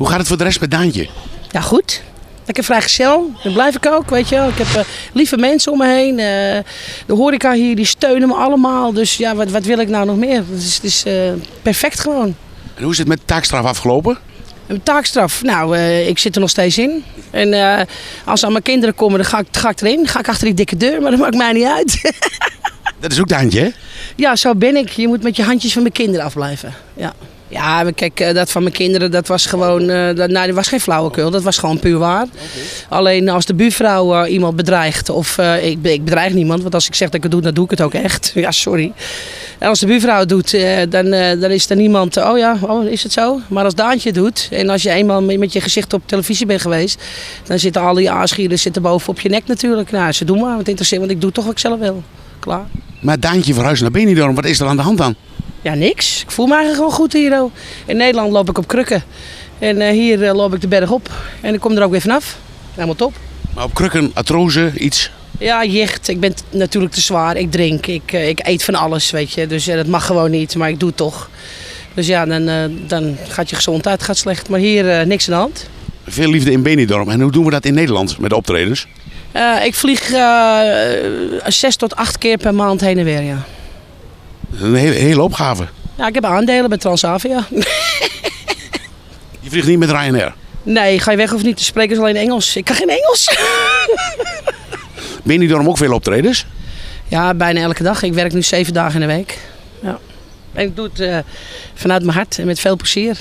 Hoe gaat het voor de rest met Daantje? Ja, goed. Lekker vrijgezel. Dat blijf ik ook, weet je wel. Ik heb lieve mensen om me heen. De horeca hier, die steunen me allemaal. Dus ja, wat wil ik nou nog meer? Het is perfect gewoon. En hoe is het met de taakstraf afgelopen? Een taakstraf? Nou, ik zit er nog steeds in. En als ze aan mijn kinderen komen, dan ga ik erin. Dan ga ik achter die dikke deur, maar dat maakt mij niet uit. Dat is ook Daantje, hè? Ja, zo ben ik. Je moet met je handjes van mijn kinderen afblijven. Ja. Ja, maar kijk, dat van mijn kinderen, dat was gewoon, dat was geen flauwekul, dat was gewoon puur waar. Okay. Alleen als de buurvrouw iemand bedreigt, of ik bedreig niemand, want als ik zeg dat ik het doe, dan doe ik het ook echt. Ja, sorry. En als de buurvrouw het doet, dan is er niemand, is het zo? Maar als Daantje het doet, en als je eenmaal met je gezicht op televisie bent geweest, dan zitten al die aanschieren boven op je nek natuurlijk. Nou, ze doen maar, wat interesseert, want ik doe toch wat ik zelf wil. Klaar. Maar Daantje verhuist naar Benidorm, wat is er aan de hand dan? Ja, niks. Ik voel me eigenlijk gewoon goed hier. In Nederland loop ik op krukken. En hier loop ik de berg op. En ik kom er ook weer vanaf. Helemaal top. Maar op krukken, artrose, iets? Ja, jicht. Ik ben natuurlijk te zwaar. Ik drink. Ik eet van alles, weet je. Dus dat mag gewoon niet. Maar ik doe het toch. Dus ja, dan gaat je gezondheid slecht. Maar hier niks aan de hand. Veel liefde in Benidorm. En hoe doen we dat in Nederland met de optredens? Ik vlieg 6 tot 8 keer per maand heen en weer, ja. Dat is een hele opgave. Ja, ik heb aandelen bij Transavia. Je vliegt niet met Ryanair? Nee, ga je weg of niet? De spreken ze alleen Engels. Ik kan geen Engels. Benidorm ook veel optredens? Ja, bijna elke dag. Ik werk nu 7 dagen in de week. Ja. En ik doe het vanuit mijn hart en met veel plezier.